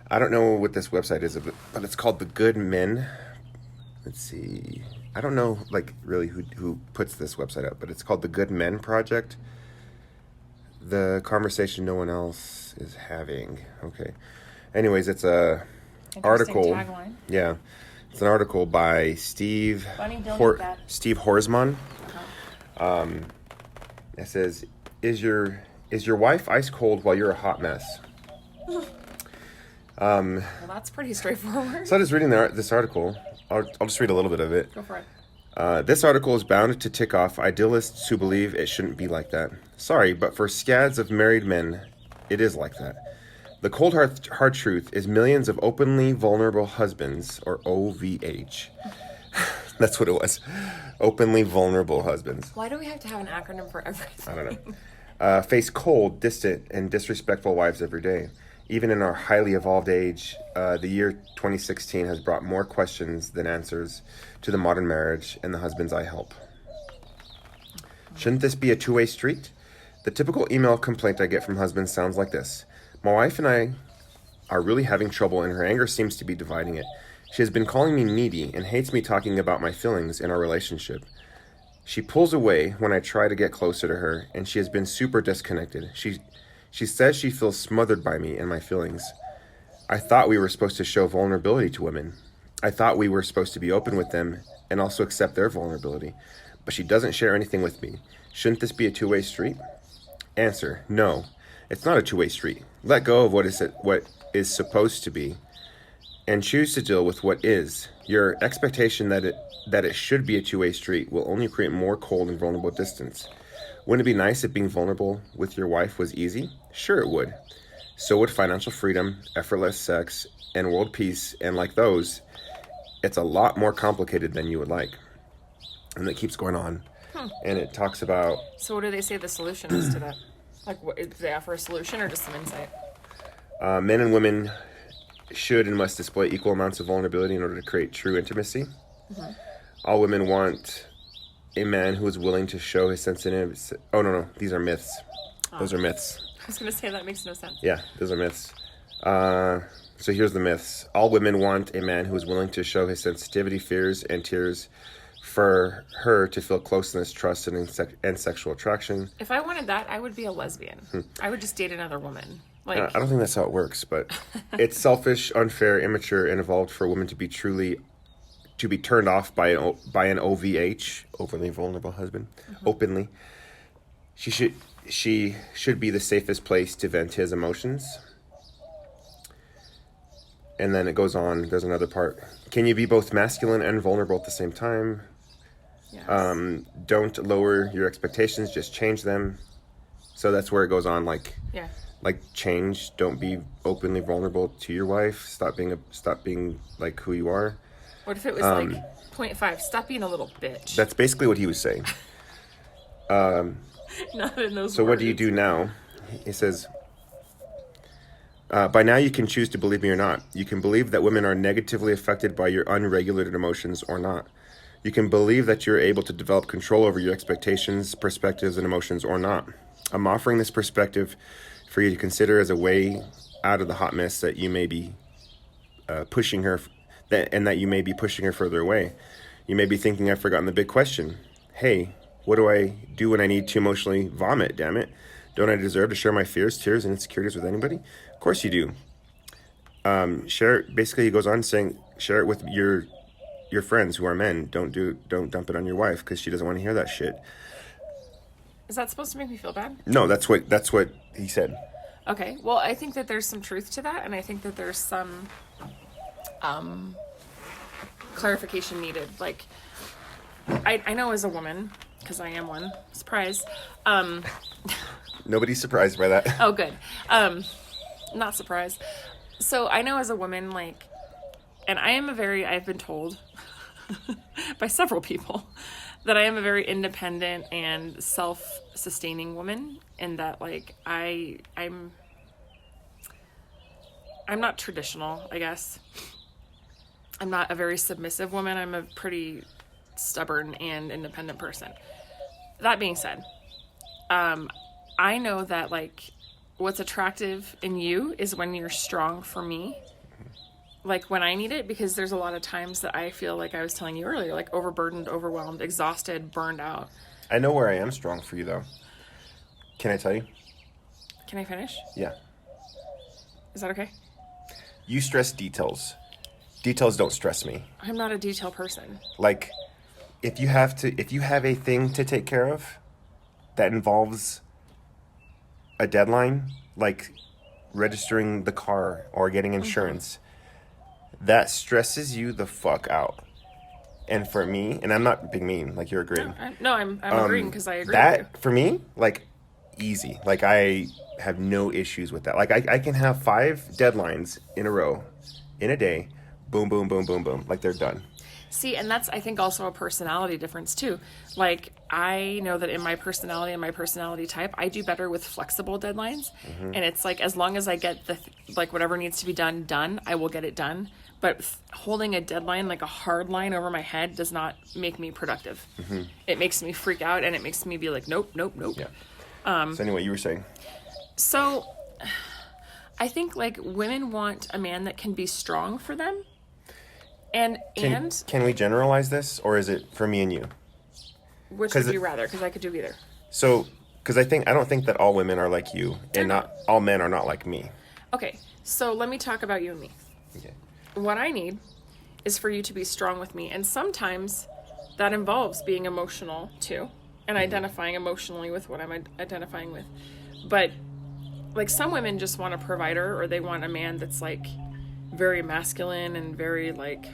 I don't know what this website is, but it's called The Good Men. Let's see. I don't know, like, really who puts this website up, but it's called The Good Men Project. The conversation no one else is having. Okay. Anyways, it's a Interesting article. tagline. Yeah. It's an article by Steve Bunny, don't eat that. Steve Horsman. Uh-huh. It says, "Is your wife ice cold while you're a hot mess?" Well, that's pretty straightforward. So I was reading this article. I'll just read a little bit of it. Go for it. This article is bound to tick off idealists who believe it shouldn't be like that. Sorry, but for scads of married men, it is like that. The cold hard truth is millions of openly vulnerable husbands, or OVH. That's what it was. Openly vulnerable husbands. Why do we have to have an acronym for everything? I don't know. Face cold, distant, and disrespectful wives every day. Even in our highly evolved age, the year 2016 has brought more questions than answers to the modern marriage and the husbands I help. Shouldn't this be a two-way street? The typical email complaint I get from husbands sounds like this. My wife and I are really having trouble, and her anger seems to be dividing it. She has been calling me needy and hates me talking about my feelings in our relationship. She pulls away when I try to get closer to her, and she has been super disconnected. She says she feels smothered by me and my feelings. I thought we were supposed to show vulnerability to women. I thought we were supposed to be open with them and also accept their vulnerability. But she doesn't share anything with me. Shouldn't this be a two-way street? Answer: no. It's not a two-way street. Let go of what is supposed to be and choose to deal with what is. Your expectation that it should be a two-way street will only create more cold and vulnerable distance. Wouldn't it be nice if being vulnerable with your wife was easy? Sure it would. So would financial freedom, effortless sex, and world peace, and like those, it's a lot more complicated than you would like. And it keeps going on. And it talks about... So what do they say the solution is to that? Like, what, do they offer a solution or just some insight? Men and women should and must display equal amounts of vulnerability in order to create true intimacy. All women want a man who is willing to show his sensitive... Oh, no. These are myths. Those are myths. I was going to say that makes no sense. Yeah, those are myths. So here's the myths. All women want a man who is willing to show his sensitivity, fears, and tears for her to feel closeness, trust, and sexual attraction. If I wanted that, I would be a lesbian. I would just date another woman. Like, I don't think that's how it works, but it's selfish, unfair, immature, and evolved for a woman to be turned off by an OVH, overly vulnerable husband, openly. She should be the safest place to vent his emotions. And then it goes on. There's another part. Can you be both masculine and vulnerable at the same time? yes. Don't lower your expectations, just change them. So that's where it goes on, like like change. Don't be openly vulnerable to your wife. Stop being like who you are. What if it was like 0.5? Stop being a little bitch. That's basically what he was saying. Not in those So words. what do you do now? He says, by now you can choose to believe me or not. You can believe that women are negatively affected by your unregulated emotions or not. You can believe that you're able to develop control over your expectations, perspectives, and emotions or not. I'm offering this perspective for you to consider as a way out of the hot mess that you may be pushing her, that you may be pushing her further away. You may be thinking, I've forgotten the big question. Hey, what do I do when I need to emotionally vomit, damn it? Don't I deserve to share my fears, tears, and insecurities with anybody? Of course you do. Share it. Basically, he goes on saying, share it with your friends who are men. Don't dump it on your wife because she doesn't want to hear that shit. Is that supposed to make me feel bad? No, that's what he said. Okay. Well, I think that there's some truth to that, and I think that there's some clarification needed. Like, I know as a woman, because I am one. Surprise. Nobody's surprised by that. Oh, good. Not surprised. So I know as a woman, like, and I've been told by several people that I am a very independent and self-sustaining woman, and that, like, I'm not traditional, I guess. I'm not a very submissive woman. I'm a pretty stubborn and independent person. That being said, I know that, like, what's attractive in you is when you're strong for me, like when I need it, because there's a lot of times that I feel like I was telling you earlier, like overburdened, overwhelmed, exhausted, burned out. I know where I am strong for you, though. Can I tell you? Can I finish? Yeah. Is that okay? You stress details. Details don't stress me. I'm not a detail person. Like, if you have a thing to take care of that involves a deadline, like registering the car or getting insurance, that stresses you the fuck out. And for me, and I'm not being mean, like you're agreeing. No, I'm agreeing because I agree that, with you. for me, like, easy. Like, I have no issues with that. Like, I can have 5 deadlines in a row, in a day, boom, boom, boom, boom, boom. Like, they're done. See, and that's, I think, also a personality difference, too. Like, I know that in my personality and my personality type, I do better with flexible deadlines. Mm-hmm. And it's like, as long as I get whatever needs to be done, I will get it done. But holding a deadline, like a hard line over my head, does not make me productive. Mm-hmm. It makes me freak out, and it makes me be like, nope. Yeah. So anyway, you were saying? So, I think, like, women want a man that can be strong for them. Can we generalize this, or is it for me and you? Which would you rather? Because I could do either. So, because I don't think that all women are like you, and not all men are not like me. Okay, so let me talk about you and me. Okay. What I need is for you to be strong with me, and sometimes that involves being emotional too, and identifying emotionally with what I'm identifying with. But, like, some women just want a provider, or they want a man that's, like, very masculine and very, like,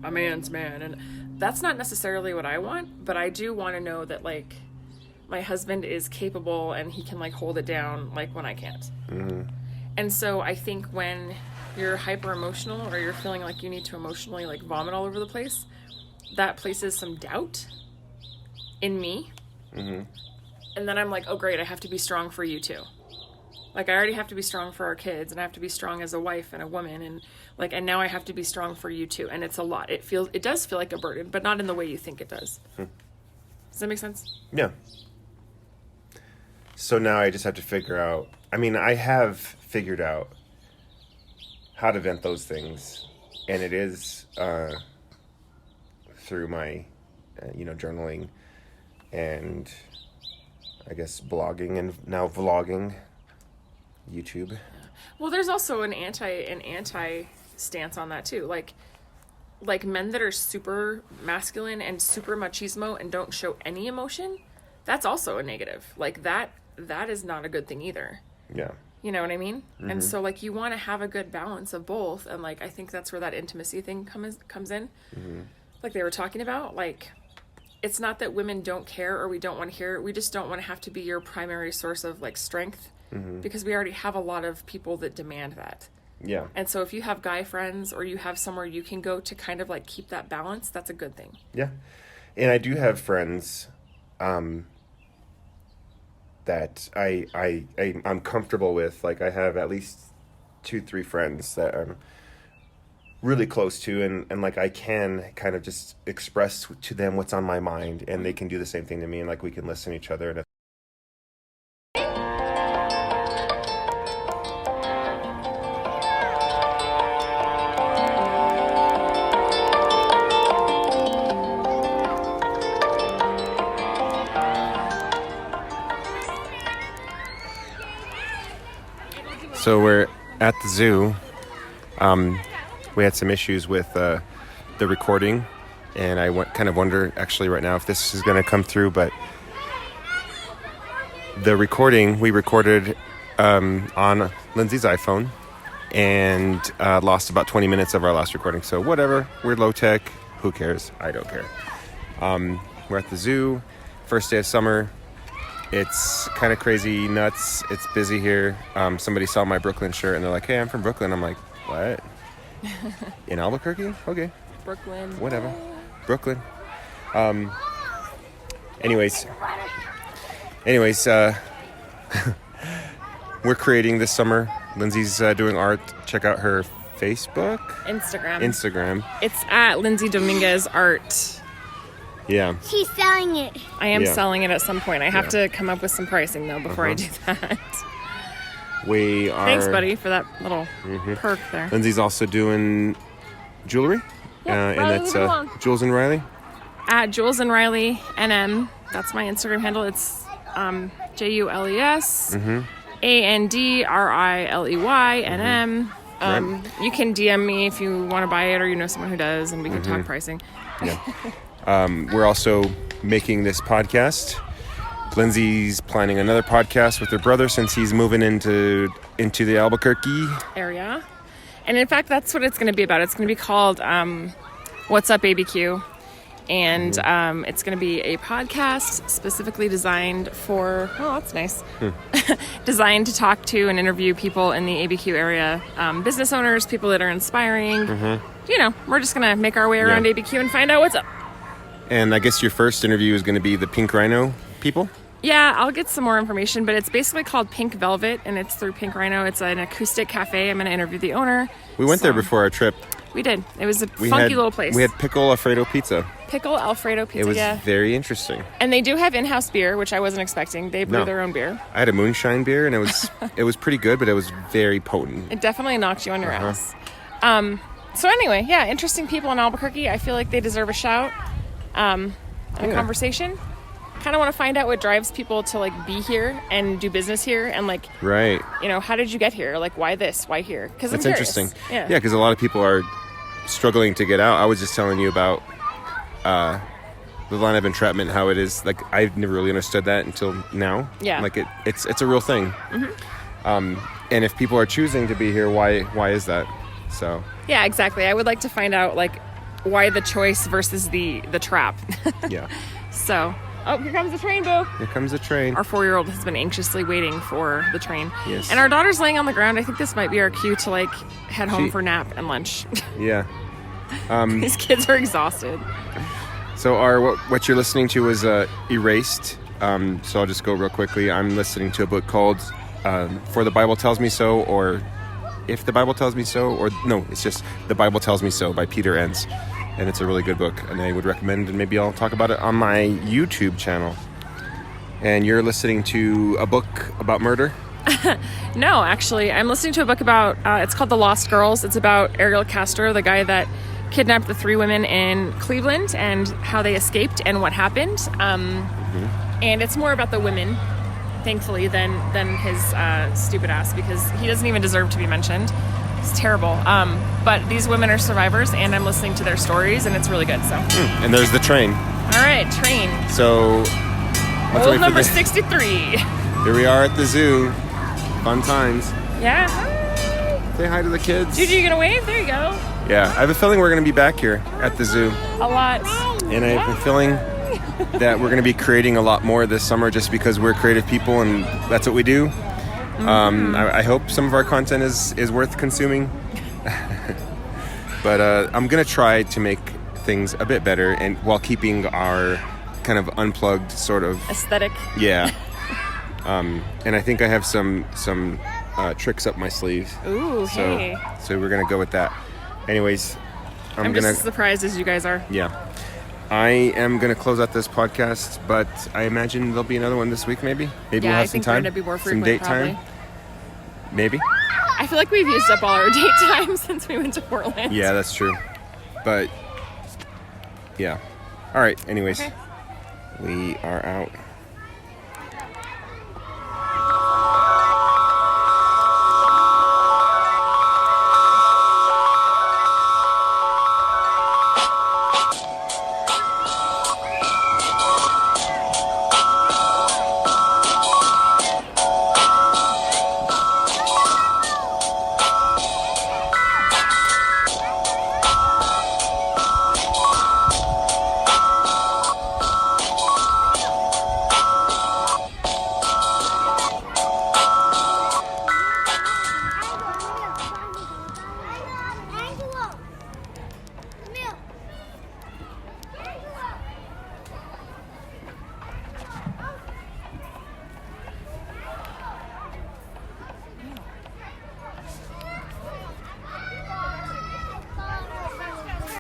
a man's man, and that's not necessarily what I want, but I do want to know that, like, my husband is capable and he can, like, hold it down, like, when I can't. Mm-hmm. And so I think when you're hyper emotional, or you're feeling like you need to emotionally, like, vomit all over the place, that places some doubt in me. Mm-hmm. And then I'm like, oh great, I have to be strong for you too. Like, I already have to be strong for our kids, and I have to be strong as a wife and a woman, and, like, and now I have to be strong for you too. And it's a lot. It does feel like a burden, but not in the way you think it does. Does that make sense? Yeah. So now I just have to figure out, I mean, I have figured out how to vent those things, and it is through my, journaling, and I guess blogging, and now vlogging. YouTube. Well, there's also an anti stance on that too. Like men that are super masculine and super machismo and don't show any emotion, that's also a negative. Like, that is not a good thing either. Yeah. You know what I mean? Mm-hmm. And so, like, you want to have a good balance of both, and, like, I think that's where that intimacy thing comes in. Mm-hmm. Like they were talking about, like, it's not that women don't care or we don't want to hear it. We just don't want to have to be your primary source of, like, strength because we already have a lot of people that demand that. Yeah. And so if you have guy friends or you have somewhere you can go to kind of like keep that balance, that's a good thing. Yeah. And I do have friends that I'm comfortable with. Like, I have at least 2-3 friends that I'm really close to, and like I can kind of just express to them what's on my mind, and they can do the same thing to me, and like we can listen to each other. And so we're at the zoo. We had some issues with the recording, and I kind of wonder actually right now if this is going to come through, but the recording, we recorded on Lindsay's iPhone and lost about 20 minutes of our last recording. So whatever, we're low tech, who cares? I don't care. We're at the zoo, first day of summer. It's kind of crazy nuts. It's busy here. Somebody saw my Brooklyn shirt and they're like, hey, I'm from Brooklyn. I'm like, what? In Albuquerque? Okay. Brooklyn. Whatever. Brooklyn. Anyways, we're creating this summer. Lindsay's doing art. Check out her Facebook. Instagram. It's at Lindsay Dominguez Art. Yeah. She's selling it. I am selling it at some point. I have to come up with some pricing though before I do that. We are. Thanks, buddy, for that little perk there. Lindsay's also doing jewelry. Yep, and that's Jules and Riley. At Jules and Riley NM. That's my Instagram handle. It's JULES ANDRILEY NM. Right. You can DM me if you want to buy it or you know someone who does, and we can talk pricing. Yeah. We're also making this podcast. Lindsay's planning another podcast with her brother since he's moving into the Albuquerque area. And in fact, that's what it's going to be about. It's going to be called What's Up ABQ. And it's going to be a podcast specifically designed for, oh, that's nice, designed to talk to and interview people in the ABQ area, business owners, people that are inspiring. You know, we're just going to make our way around ABQ and find out what's up. And I guess your first interview is going to be the Pink Rhino people? Yeah, I'll get some more information, but it's basically called Pink Velvet, and it's through Pink Rhino. It's an acoustic cafe. I'm going to interview the owner. We went there before our trip. We did. It was a funky little place. We had Pickle Alfredo pizza. Pickle Alfredo pizza, It was very interesting. And they do have in-house beer, which I wasn't expecting. They brew their own beer. I had a moonshine beer, and it was pretty good, but it was very potent. It definitely knocked you on your ass. So anyway, yeah, interesting people in Albuquerque. I feel like they deserve a shout and a conversation. Kind of want to find out what drives people to like be here and do business here, and like, right, you know, how did you get here? Like, why this? Why here? Because that's interesting. Yeah, because a lot of people are struggling to get out. I was just telling you about the line of entrapment, how it is. Like, I've never really understood that until now. Yeah, like it's a real thing. And if people are choosing to be here, why is that? So yeah, exactly. I would like to find out like why the choice versus the trap. Yeah. So. Oh, here comes the train, Boo. Here comes the train. Our 4-year-old has been anxiously waiting for the train. Yes. And our daughter's laying on the ground. I think this might be our cue to, like, head home for nap and lunch. Yeah. These kids are exhausted. So what you're listening to is Erased. So I'll just go real quickly. I'm listening to a book called For the Bible Tells Me So, or If the Bible Tells Me So, or no, it's just The Bible Tells Me So by Peter Enns. And it's a really good book, and I would recommend, and maybe I'll talk about it on my YouTube channel. And you're listening to a book about murder? No, actually, I'm listening to a book about, it's called The Lost Girls. It's about Ariel Castro, the guy that kidnapped the 3 women in Cleveland, and how they escaped and what happened. And it's more about the women, thankfully, than his stupid ass, because he doesn't even deserve to be mentioned. It's terrible. But these women are survivors, and I'm listening to their stories, and it's really good. So. And there's the train. All right, train. So. Old number 63. Here we are at the zoo. Fun times. Yeah. Hi. Say hi to the kids. Juju, you gonna wave? There you go. Yeah, I have a feeling we're gonna be back here at the zoo. A lot. And I have a feeling that we're gonna be creating a lot more this summer, just because we're creative people and that's what we do. I hope some of our content is worth consuming. But I'm going to try to make things a bit better and while keeping our kind of unplugged sort of aesthetic. Yeah. And I think I have some tricks up my sleeves. Ooh, hey. So we're going to go with that. Anyways, I'm just as surprised as you guys are. Yeah. I am going to close out this podcast, but I imagine there'll be another one this week, maybe? Maybe we'll have some time. We're going to be more frequent, some date probably. time? Maybe? I feel like we've used up all our date time since we went to Portland. Yeah, that's true. But, yeah. All right, anyways. Okay. We are out.